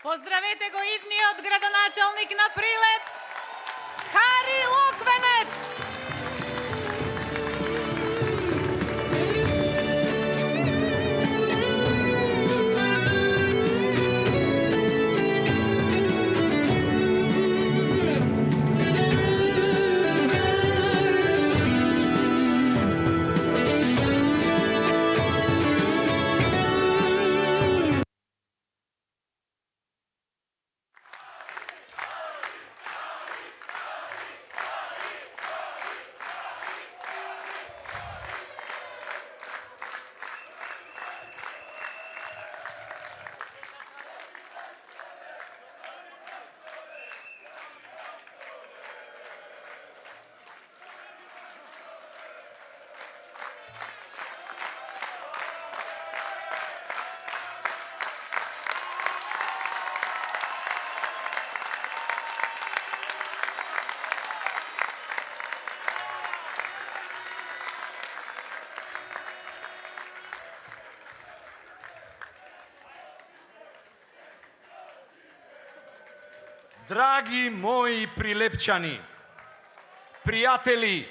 Поздравете го идниот градоначалник на Прилеп, Хари Локвенец! Драги мои прилепчани, пријатели,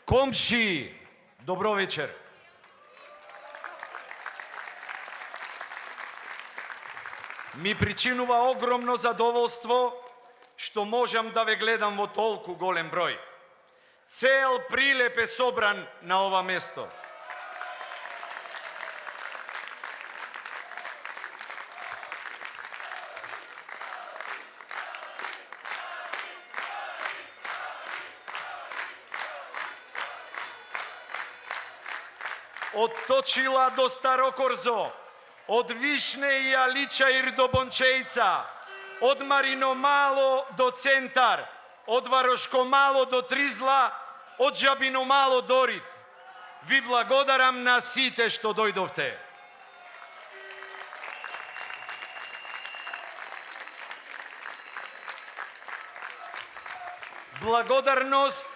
комшии, добро вечер. Ми причинува огромно задоволство што можам да ве гледам во толку голем број. Цел Прилеп е собран на ова место. Од Точила до Старокорзо, од Вишне и Аличаир до Бончејца, од Марино Мало до Центар, од Варошко Мало до Тризла, од Жабино Мало до Рид. Ви благодарам на сите што дојдовте. Благодарност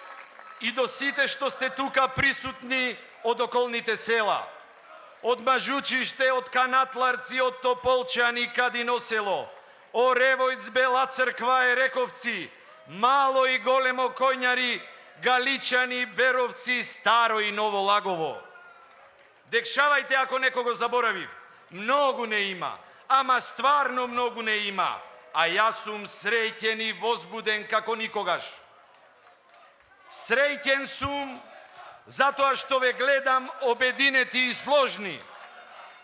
и до сите што сте тука присутни од околните села, од Мажучиште, од Канатларци, од Тополчани, Кадино село, Оревојц, Бела црква, Ерековци, Мало и Големо Коњари, Галичани, Беровци, Старо и Ново Лагово. Декшавајте ако некого заборавив. Многу не има, ама стварно многу не има. А јас сум среќен и возбуден како никогаш. Среќен сум затоа што ве гледам обединети и сложни,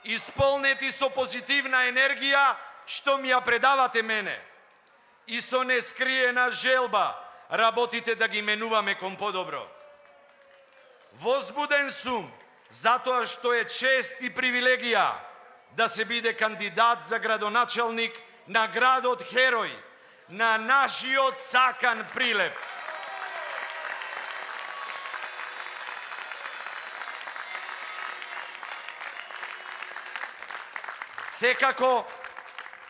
исполнети со позитивна енергија што ми ја предавате мене и со нескриена желба работите да ги менуваме кон подобро. Возбуден сум затоа што е чест и привилегија да се биде кандидат за градоначалник на градот Херој, на нашиот сакан Прилеп. Секако,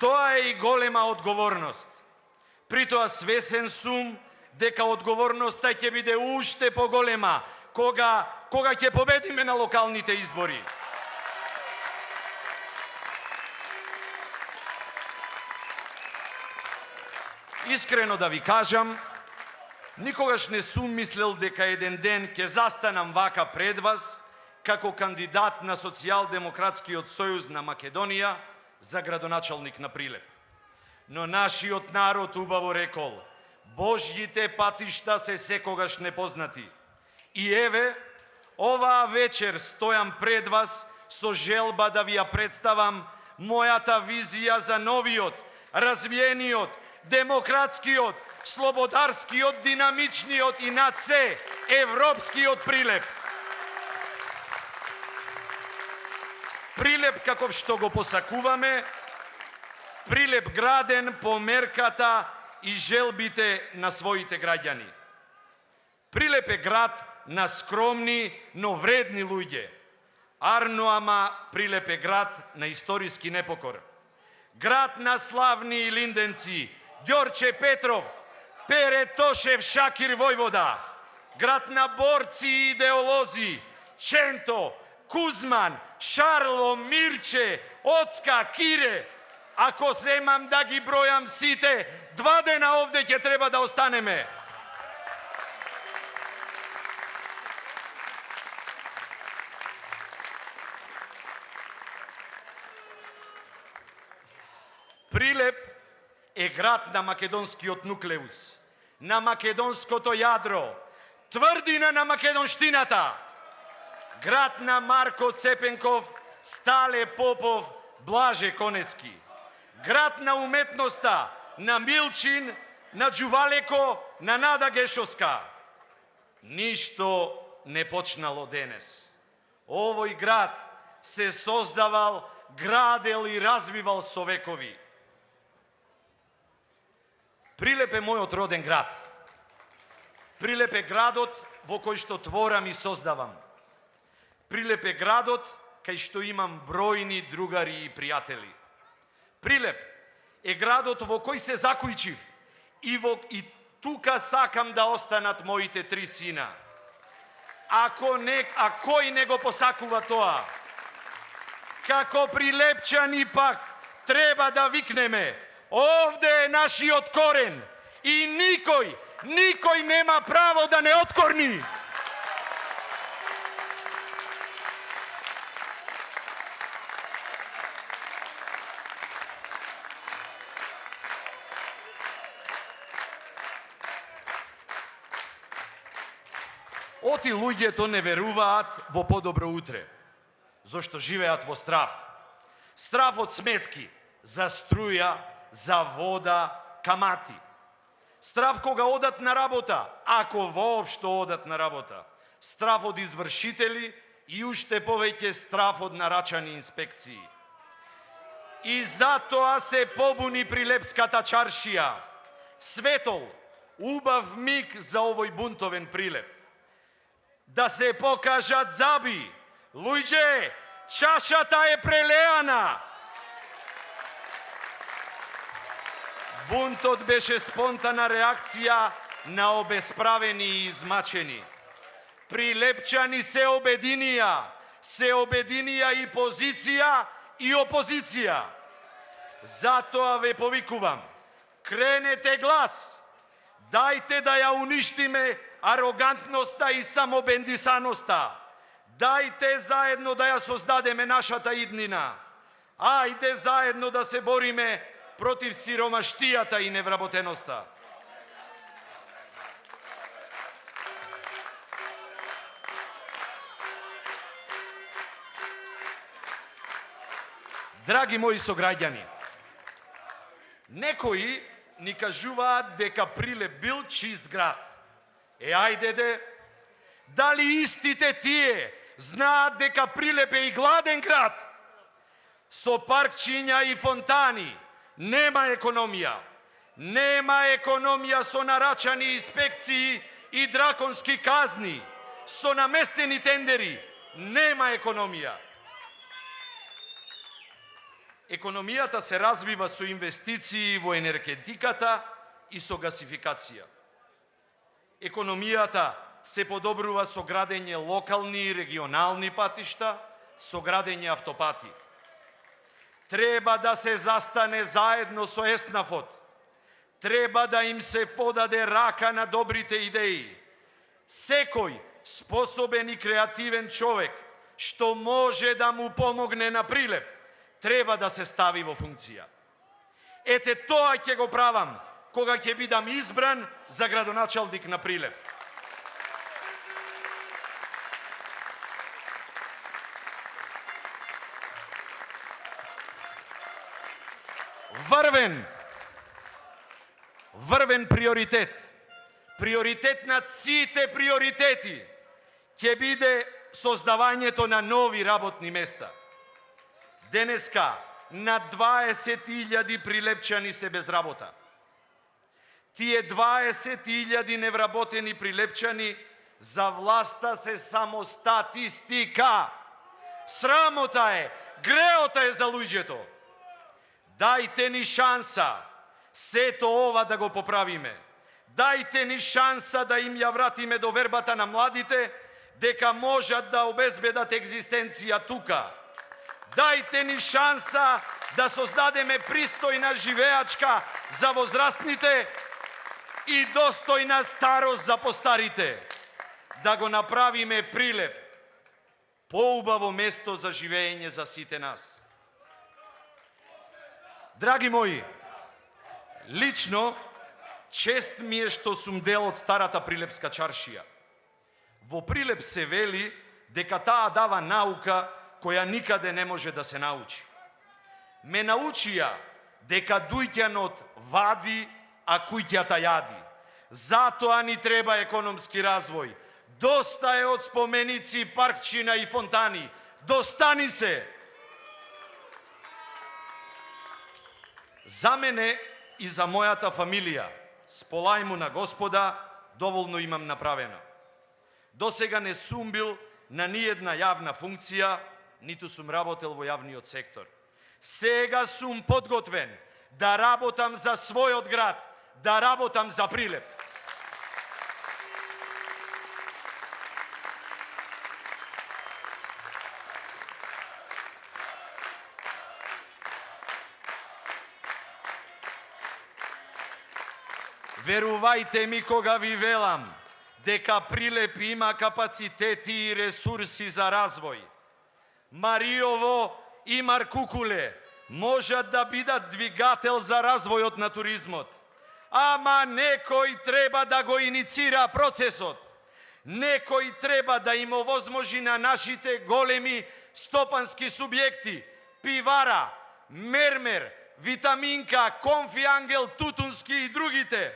тоа е и голема одговорност. Притоа свесен сум дека одговорноста ќе биде уште поголема кога ќе победиме на локалните избори. Искрено да ви кажам, никогаш не сум мислел дека еден ден ќе застанам вака пред вас како кандидат на Социјалдемократскиот сојуз на Македонија за градоначалник на Прилеп. Но нашиот народ убаво рекол, Божјите патишта се секогаш непознати. И еве, оваа вечер стојам пред вас со желба да ви ја представам мојата визија за новиот, развиениот, демократскиот, слободарскиот, динамичниот и над се европскиот Прилеп. Прилеп каков што го посакуваме, Прилеп граден по мерката и желбите на своите граѓани. Прилеп е град на скромни, но вредни луѓе. Арно, ама Прилеп е град на историски непокор. Град на славни илинденци, Ѓорче Петров, Пере Тошев, Шакир Војвода. Град на борци и идеолози, Ченто, Кузман, Шарло, Мирче, Оцка, Кире. Ако земам да ги бројам сите, 2 дена овде ќе треба да останеме. Прилеп е град на македонскиот нуклеус, на македонското јадро, тврдина на македонштината. Град на Марко Цепенков, Стале Попов, Блаже Конецки. Град на уметноста, на Милчин, на Ѓувалеко, на Нада Гешовска. Ништо не почнало денес. Овој град се создавал, градел и развивал со векови. Прилеп е мојот роден град. Прилеп е градот во кој што творам и создавам. Прилеп е градот кај што имам бројни другари и пријатели. Прилеп е градот во кој се закујчив и тука сакам да останат моите 3 сина. А кој не го посакува тоа? Како прилепчани пак треба да викнеме: овде е нашиот корен и никој нема право да не откорни. Оти луѓето не веруваат во подобро утре, зашто живеат во страв. Страв од сметки за струја, за вода, камати. Страв кога одат на работа, ако воопшто одат на работа. Страв од извршители и уште повеќе страв од нарачани инспекции. И затоа се побуни Прилепската чаршија. Светол, убав миг за овој бунтовен Прилеп. Да се покажат заби. Луѓе, чашата е прелеана. Бунтот беше спонтана реакција на обесправени и измачени. Прилепчани се обединија и позиција и опозиција. Затоа ве повикувам, кренете глас, дајте да ја уништиме арогантноста и самобендисаноста. Дајте заедно да ја создадеме нашата иднина. Ајде заедно да се бориме против сиромаштијата и невработеноста. Драги мои сограѓани, некои ни кажуваат дека Прилеп бил чист град. Ајде, дали истите тие знаат дека Прилеп е и гладен град? Со паркчиња и фонтани нема економија. Нема економија со нарачани инспекции и драконски казни. Со наместени тендери нема економија. Економијата се развива со инвестиции во енергетиката и со гасификација. Економијата се подобрува со градење локални и регионални патишта, со градење автопати. Треба да се застане заедно со ЕСНАФот. Треба да им се подаде рака на добрите идеи. Секој способен и креативен човек што може да му помогне на Прилеп, треба да се стави во функција. Ете тоа ќе го правам кога ќе бидам избран за градоначалник на Прилеп. Врвен приоритет, приоритет над сите приоритети, ќе биде создавањето на нови работни места. Денеска над 20.000 прилепчани се без работа. Тие 20.000 невработени прилепчани за власта се само статистика. Срамота е, греота е за луѓето. Дајте ни шанса сето ова да го поправиме. Дајте ни шанса да им ја вратиме довербата на младите дека можат да обезбедат екзистенција тука. Дајте ни шанса да создадеме пристојна живеачка за возрастните и достојна старост за постарите. Да го направиме Прилеп поубаво место за живење за сите нас. Драги мои, лично чест ми е што сум дел од старата Прилепска чаршија. Во Прилеп се вели дека таа дава наука која никаде не може да се научи. Ме научија дека дујќанот вади, а куќата јади. Затоа ни треба економски развој. Доста е од споменици, паркчина и фонтани. Достани се! За мене и за мојата фамилија, сполајму на Господа, доволно имам направено. Досега не сум бил на ниедна јавна функција, ниту сум работел во јавниот сектор. Сега сум подготвен да работам за својот град, да работам за Прилеп. Верувајте ми кога ви велам дека Прилеп има капацитети и ресурси за развој. Мариово и Маркукуле можат да бидат двигател за развојот на туризмот. Ама некој треба да го иницира процесот. Некој треба да им овозможи на нашите големи стопански субјекти, Пивара, Мермер, Витаминка, Конфи Ангел, Тутунски и другите,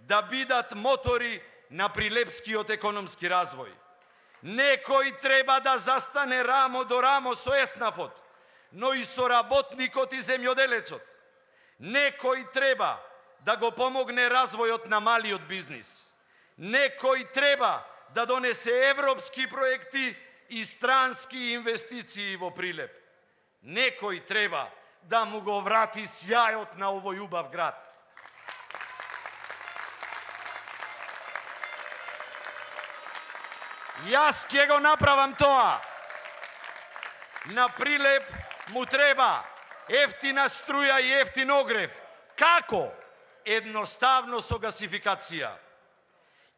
да бидат мотори на прилепскиот економски развој. Некој треба да застане рамо до рамо со ЕСНАФот, но и со работникот и земјоделецот. Некој треба да го помогне развојот на малиот бизнис. Некој треба да донесе европски проекти и странски инвестиции во Прилеп. Некој треба да му го врати сјајот на овој убав град. Јас ќе го направам тоа. На Прилеп му треба ефтина струја и ефтин огрев. Како? Едноставно со гасификација.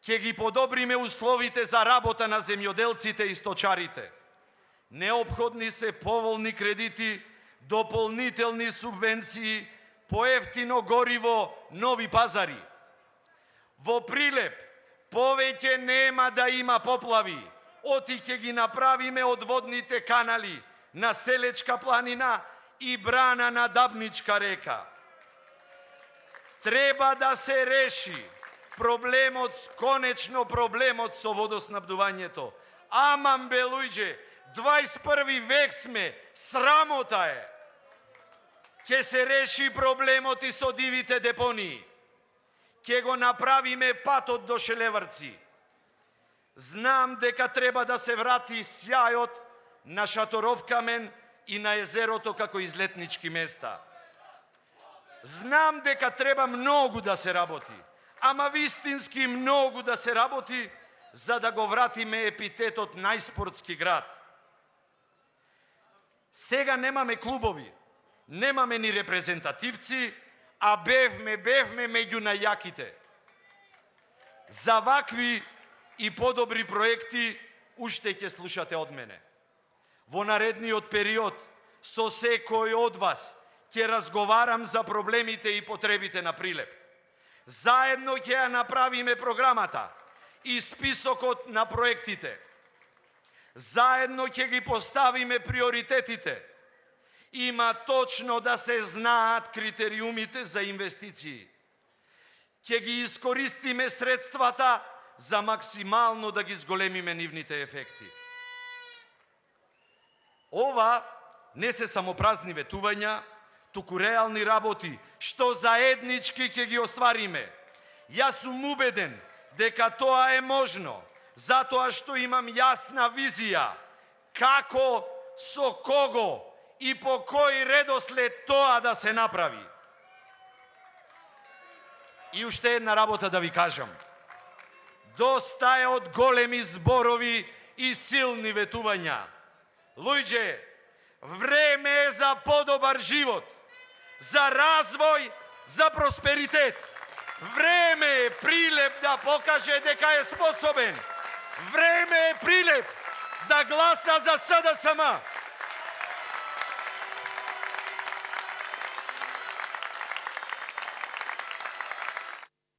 Ќе ги подобриме условите за работа на земјоделците и сточарите. Неопходни се поволни кредити, дополнителни субвенции, поевтино гориво, нови пазари. Во Прилеп повеќе нема да има поплави. Оти ќе ги направиме одводните канали на Селечка планина и брана на Дабничка река. Треба да се реши конечно проблемот со водоснабдувањето. Аман бе луѓе, 21 век сме, срамота е. Ќе се реши проблемот и со дивите депонии. Ќе го направиме патот до Шелеварци. Знам дека треба да се врати сјајот на Шаторов камен и на езерото како излетнички места. Знам дека треба многу да се работи, ама вистински многу да се работи за да го вратиме епитетот најспортски град. Сега немаме клубови, немаме ни репрезентативци, а бевме меѓу најаките. За вакви и подобри проекти уште ќе слушате од мене. Во наредниот период со секој од вас ќе разговарам за проблемите и потребите на Прилеп. Заедно ќе ја направиме програмата и списокот на проектите. Заедно ќе ги поставиме приоритетите. Има точно да се знаат критериумите за инвестиции. Ќе ги искористиме средствата за максимално да ги зголемиме нивните ефекти. Ова не се само празни ветувања, туку реални работи, што заеднички ќе ги оствариме. Јас сум убеден дека тоа е можно, затоа што имам јасна визија како, со кого и по кој редослед тоа да се направи. И уште една работа да ви кажам. Доста е од големи зборови и силни ветувања. Луѓе, Време е за подобар живот, за развој, за просперитет. Време е Прилеп да покаже дека е способен. Време е Прилеп да гласа за СДСМ.